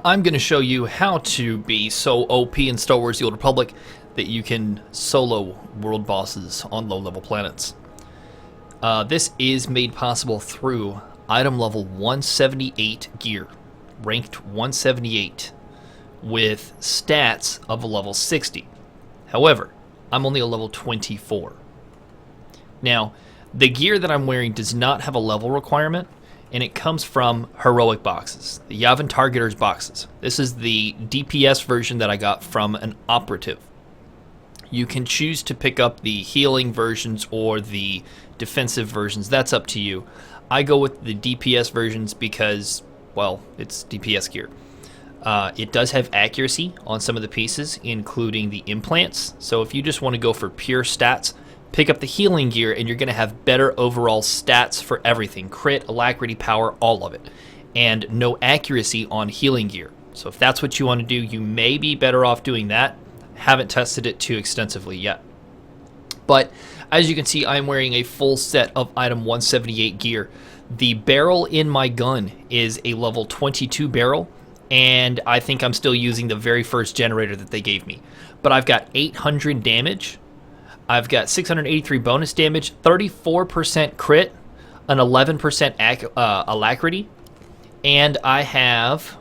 I'm going to show you how to be so OP in Star Wars The Old Republic that you can solo world bosses on low-level planets. This is made possible through item level 178 gear, ranked 178, with stats of a level 60. However, I'm only a level 24. Now, the gear that I'm wearing does not have a level requirement, and it comes from heroic boxes, the Yavin Targeters boxes. This is the DPS version that I got from an operative. You can choose to pick up the healing versions or the defensive versions. That's up to you. I go with the DPS versions because, well, it's DPS gear. It does have accuracy on some of the pieces, including the implants. So if you just want to go for pure stats, pick up the healing gear and you're going to have better overall stats for everything. Crit, alacrity, power, all of it. And no accuracy on healing gear. So if that's what you want to do, you may be better off doing that. Haven't tested it too extensively yet. But as you can see, I'm wearing a full set of item 178 gear. The barrel in my gun is a level 22 barrel, and I think I'm still using the very first generator that they gave me. But I've got 800 damage. I've got 683 bonus damage, 34% crit, an 11% alacrity, and I have,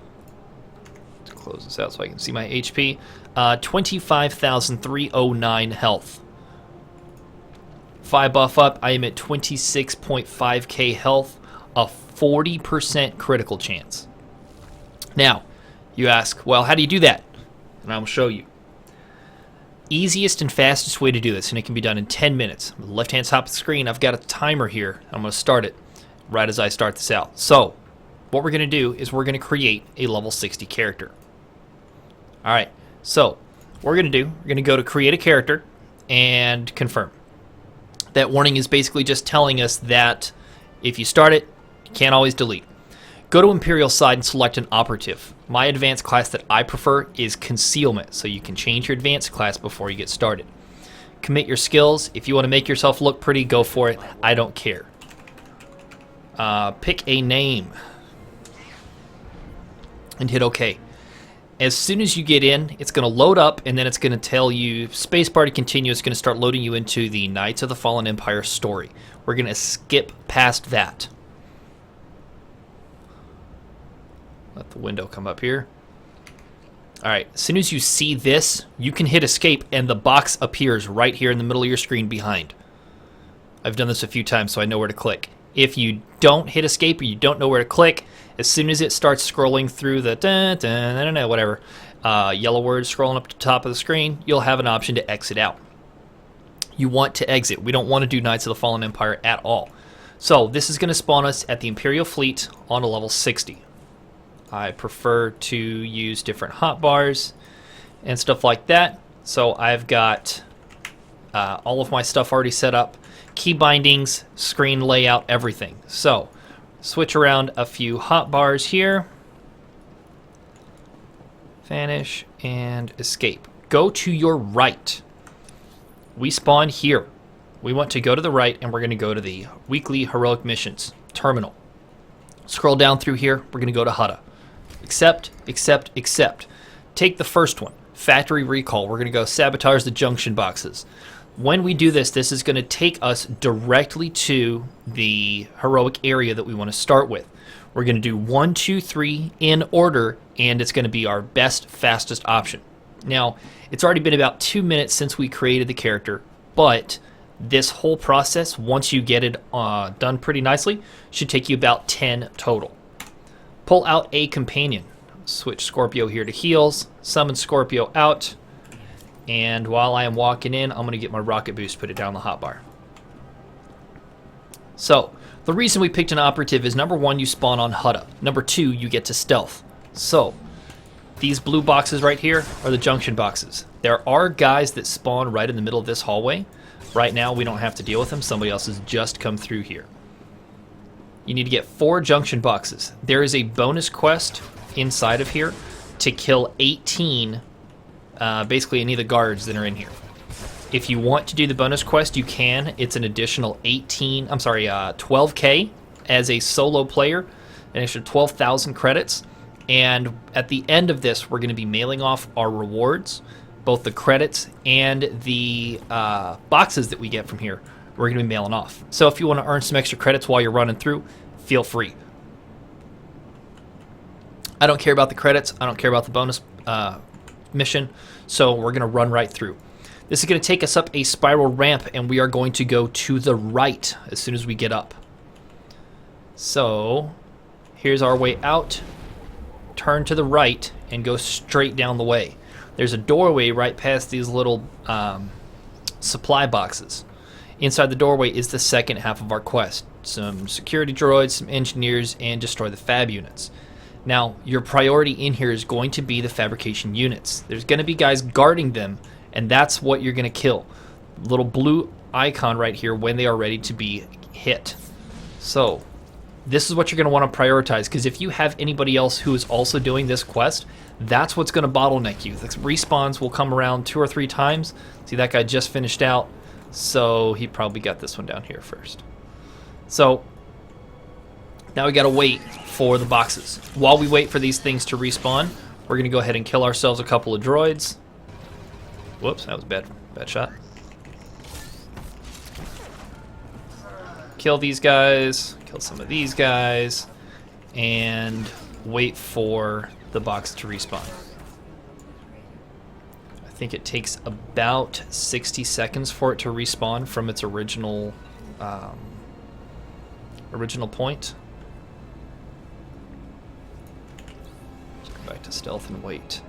let's close this out so I can see my HP, 25,309 health. 5 buff up, I am at 26.5k health, a 40% critical chance. Now, you ask, well, how do you do that? And I will show you. Easiest and fastest way to do this, and it can be done in 10 minutes. On the left-hand top of the screen, I've got a timer here. I'm going to start it right as I start this out. So, what we're going to do is we're going to create a level 60 character. Alright, so what we're going to do, we're going to go to create a character and confirm. That warning is basically just telling us that if you start it, you can't always delete. Go to Imperial side and select an operative. My advanced class that I prefer is Concealment, so you can change your advanced class before you get started. Commit your skills. If you want to make yourself look pretty, go for it. I don't care. Pick a name and hit OK. As soon as you get in, it's going to load up, and then it's going to tell you spacebar to continue. It's going to start loading you into the Knights of the Fallen Empire story. We're going to skip past that. Let the window come up here. Alright, as soon as you see this, you can hit escape and the box appears right here in the middle of your screen behind. I've done this a few times so I know where to click. If you don't hit escape or you don't know where to click, as soon as it starts scrolling through the whatever, yellow words scrolling up to the top of the screen, you'll have an option to exit out. You want to exit. We don't want to do Knights of the Fallen Empire at all. So this is going to spawn us at the Imperial Fleet on a level 60. I prefer to use different hotbars and stuff like that. So I've got all of my stuff already set up. Key bindings, screen layout, everything. So switch around a few hotbars here. Vanish and escape. Go to your right. We spawn here. We want to go to the right, and we're going to go to the weekly heroic missions terminal. Scroll down through here. We're going to go to Hutta. Accept, accept, accept. Take the first one, factory recall. We're going to go sabotage the junction boxes. When we do this, this is going to take us directly to the heroic area that we want to start with. We're going to do 1, 2, 3 in order, and it's going to be our best, fastest option. Now, it's already been about 2 minutes since we created the character, but this whole process, once you get it done pretty nicely, should take you about 10 total. Pull out a companion. Switch Scorpio here to heals. Summon Scorpio out. And while I am walking in, I'm going to get my rocket boost, put it down the hotbar. So, the reason we picked an operative is number 1, you spawn on Hutta. Number 2, you get to stealth. So, these blue boxes right here are the junction boxes. There are guys that spawn right in the middle of this hallway. Right now, we don't have to deal with them. Somebody else has just come through here. You need to get 4 junction boxes. There is a bonus quest inside of here to kill 18, basically any of the guards that are in here. If you want to do the bonus quest, you can. It's an additional 12k as a solo player, an extra 12,000 credits. And at the end of this, we're going to be mailing off our rewards, both the credits and the boxes that we get from here. We're going to be mailing off. So if you want to earn some extra credits while you're running through, feel free. I don't care about the credits. I don't care about the bonus mission. So we're going to run right through. This is going to take us up a spiral ramp, and we are going to go to the right as soon as we get up. So here's our way out. Turn to the right and go straight down the way. There's a doorway right past these little supply boxes. Inside the doorway is the second half of our quest. Some security droids, some engineers, and destroy the fab units. Now, your priority in here is going to be the fabrication units. There's going to be guys guarding them, and that's what you're going to kill. Little blue icon right here when they are ready to be hit. So this is what you're going to want to prioritize, because if you have anybody else who is also doing this quest, that's what's going to bottleneck you. The respawns will come around 2 or 3 times. See, that guy just finished out, so he probably got this one down here first. So now we got to wait for the boxes. While we wait for these things to respawn, we're going to go ahead and kill ourselves a couple of droids. Whoops, that was a bad shot. Kill these guys, kill some of these guys, and wait for the box to respawn. I think it takes about 60 seconds for it to respawn from its original point. Let's go back to stealth and wait.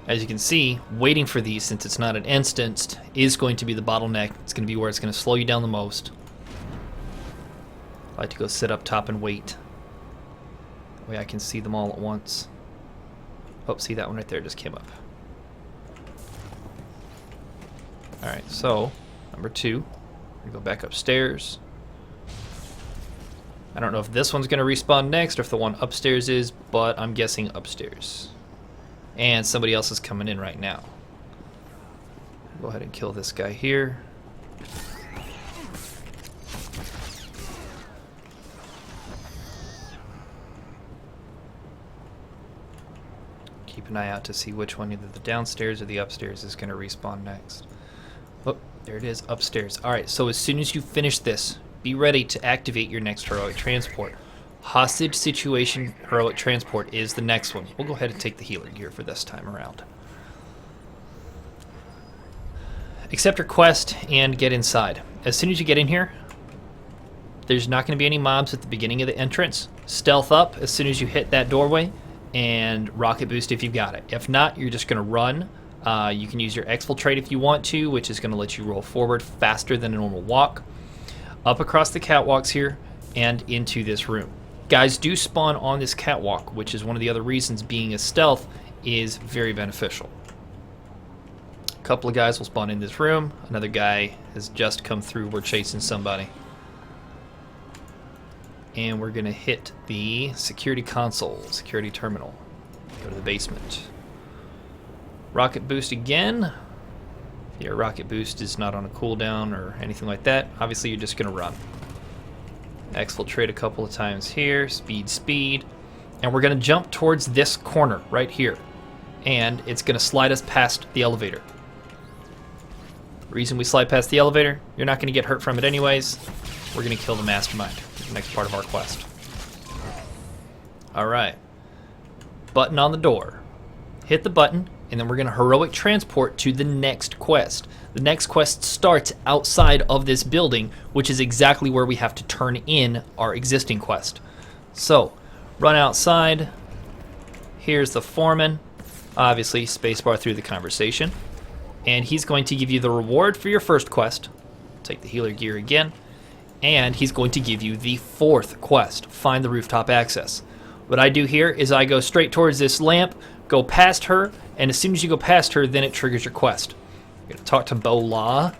As you can see, waiting for these, since it's not an instant, is going to be the bottleneck. It's going to be where it's going to slow you down the most. I like to go sit up top and wait. That way I can see them all at once. Oh, see that one right there just came up. Alright, so, number 2. We go back upstairs. I don't know if this one's going to respawn next or if the one upstairs is, but I'm guessing upstairs. And somebody else is coming in right now. Go ahead and kill this guy here. Keep an eye out to see which one, either the downstairs or the upstairs, is going to respawn next. Oh, there it is, upstairs. Alright, so as soon as you finish this, be ready to activate your next heroic transport. Hostage situation heroic transport is the next one. We'll go ahead and take the healer gear for this time around. Accept your quest and get inside. As soon as you get in here, there's not going to be any mobs at the beginning of the entrance. Stealth up as soon as you hit that doorway, and rocket boost if you've got it. If not, you're just going to run. You can use your exfiltrate if you want to, which is going to let you roll forward faster than a normal walk. Up across the catwalks here and into this room. Guys do spawn on this catwalk, which is one of the other reasons being a stealth is very beneficial. A couple of guys will spawn in this room. Another guy has just come through. We're chasing somebody. And we're going to hit the security console, security terminal. Go to the basement. Rocket boost again. Your rocket boost is not on a cooldown or anything like that. Obviously, you're just going to run. Exfiltrate a couple of times here. Speed. And we're going to jump towards this corner right here. And it's going to slide us past the elevator. The reason we slide past the elevator, you're not going to get hurt from it anyways. We're going to kill the mastermind. The next part of our quest. Alright. Button on the door. Hit the button, and then we're going to heroic transport to the next quest. The next quest starts outside of this building, which is exactly where we have to turn in our existing quest. So, run outside. Here's the foreman. Obviously, spacebar through the conversation. And he's going to give you the reward for your first quest. Take the healer gear again. And he's going to give you the 4th quest, find the rooftop access. What I do here is I go straight towards this lamp, go past her, and as soon as you go past her, then it triggers your quest. You're going to talk to Bo Law,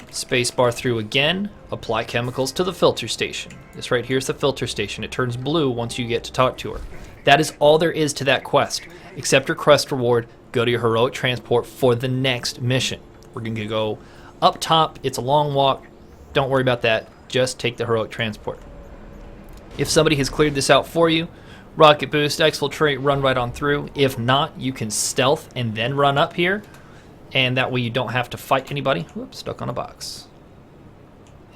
spacebar through again, apply chemicals to the filter station. This right here is the filter station. It turns blue once you get to talk to her. That is all there is to that quest. Accept your quest reward, go to your heroic transport for the next mission. We're going to go up top. It's a long walk. Don't worry about that. Just take the heroic transport. If somebody has cleared this out for you, rocket boost, exfiltrate, run right on through. If not, you can stealth and then run up here, and that way you don't have to fight anybody. Whoops, stuck on a box.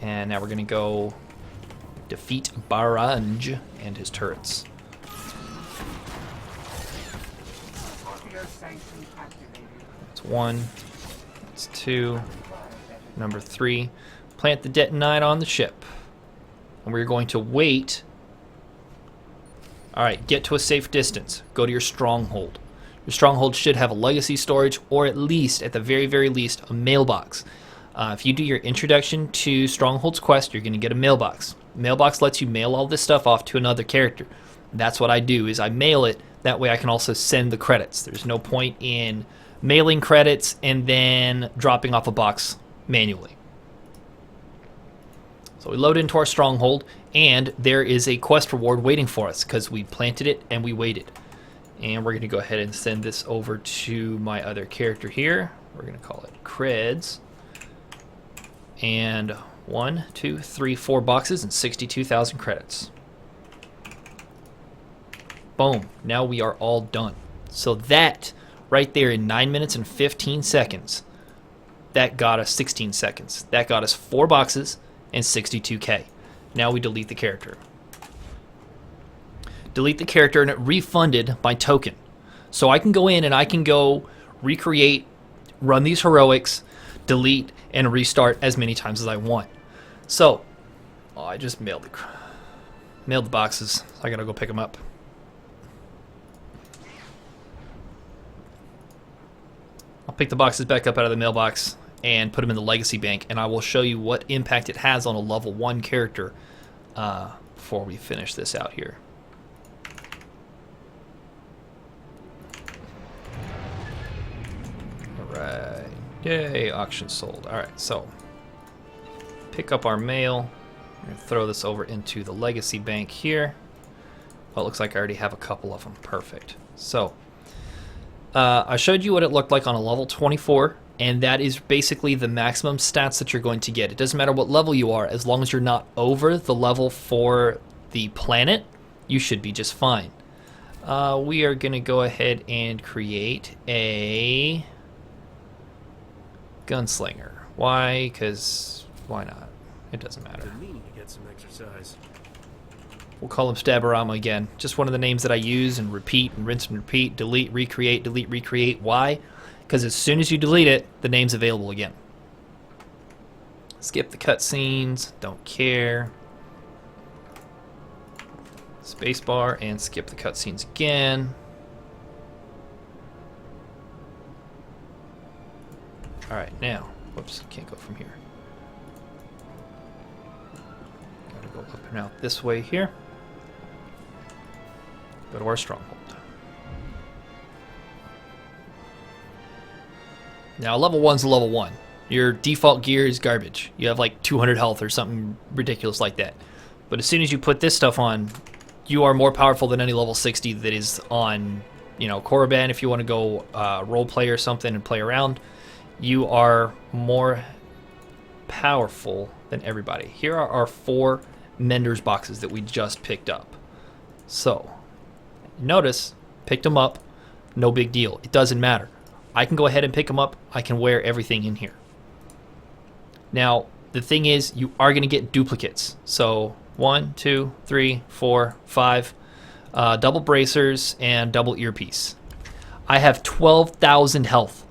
And now we're going to go defeat Baranj and his turrets. That's 1. That's 2. Number 3. Plant the detonite on the ship. And we're going to wait. Alright, get to a safe distance. Go to your stronghold. Your stronghold should have a legacy storage, or at least, at the very, very least, a mailbox. If you do your introduction to Stronghold's quest, you're going to get a mailbox. Mailbox lets you mail all this stuff off to another character. That's what I do, is I mail it. That way I can also send the credits. There's no point in mailing credits and then dropping off a box manually. So we load into our stronghold, and there is a quest reward waiting for us because we planted it and we waited. And we're going to go ahead and send this over to my other character here. We're going to call it Creds. And 1, 2, 3, 4 boxes and 62,000 credits. Boom. Now we are all done. So that right there in 9 minutes and 15 seconds, that got us 16 seconds. That got us 4 boxes and 62k. Now we delete the character. Delete the character, and it refunded my token. So I can go in and I can go recreate, run these heroics, delete, and restart as many times as I want. So, I just mailed the boxes. I gotta go pick them up. I'll pick the boxes back up out of the mailbox and put them in the legacy bank, and I will show you what impact it has on a level 1 character before we finish this out here. Alright. Yay, auction sold. Alright, so pick up our mail. We're going to throw this over into the legacy bank here. Well, it looks like I already have a couple of them. Perfect. So, I showed you what it looked like on a level 24, and that is basically the maximum stats that you're going to get. It doesn't matter what level you are, as long as you're not over the level for the planet, you should be just fine. We are going to go ahead and create a gunslinger. Why? Because why not? It doesn't matter. Been meaning to get some exercise. We'll call him Stabarama again. Just one of the names that I use and repeat and rinse and repeat. Delete, recreate. Why? Because as soon as you delete it, the name's available again. Skip the cutscenes. Don't care. Spacebar and skip the cutscenes again. Alright, now. Whoops, can't go from here. Gotta go up and out this way here. Go to our stronghold. Now, level 1's a level 1. Your default gear is garbage. You have like 200 health or something ridiculous like that. But as soon as you put this stuff on, you are more powerful than any level 60 that is on, you know, korriban. If you want to go role play or something and play around, you are more powerful than everybody. Here are our 4 Mender's boxes that we just picked up. So, notice, picked them up, no big deal. It doesn't matter. I can go ahead and pick them up. I can wear everything in here. Now, the thing is, you are going to get duplicates. So, 1, 2, 3, 4, 5, double bracers and double earpiece. I have 12,000 health.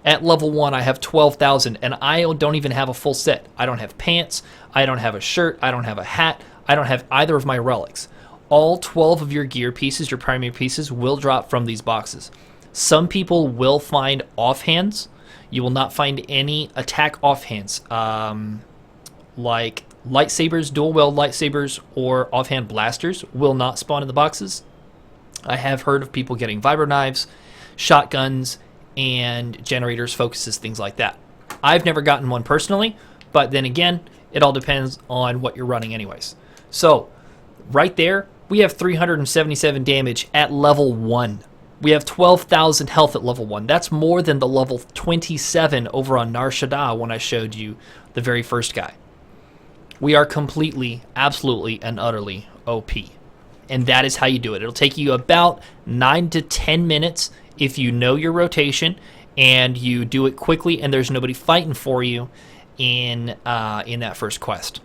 At level 1, I have 12,000, and I don't even have a full set. I don't have pants, I don't have a shirt, I don't have a hat, I don't have either of my relics. All 12 of your gear pieces, your primary pieces, will drop from these boxes. Some people will find offhands. You will not find any attack offhands, like lightsabers, dual wield lightsabers, or offhand blasters will not spawn in the boxes. I have heard of people getting vibro knives, shotguns, and generators, focuses, things like that. I've never gotten one personally, but then again, it all depends on what you're running anyways. So, right there, we have 377 damage at level 1. We have 12,000 health at level 1. That's more than the level 27 over on Nar Shaddaa when I showed you the very first guy. We are completely, absolutely, and utterly OP. And that is how you do it. It'll take you about 9 to 10 minutes if you know your rotation and you do it quickly and there's nobody fighting for you in that first quest.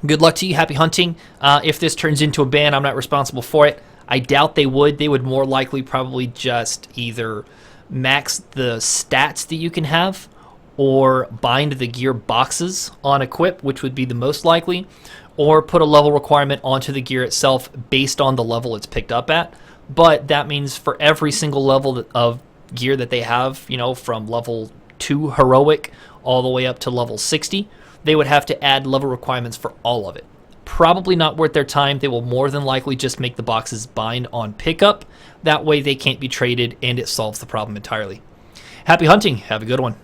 Good luck to you. Happy hunting. If this turns into a ban, I'm not responsible for it. I doubt they would. They would more likely probably just either max the stats that you can have or bind the gear boxes on equip, which would be the most likely, or put a level requirement onto the gear itself based on the level it's picked up at. But that means for every single level of gear that they have, you know, from level 2 heroic all the way up to level 60, they would have to add level requirements for all of it. Probably not worth their time. They will more than likely just make the boxes bind on pickup. That way they can't be traded and it solves the problem entirely. Happy hunting. Have a good one.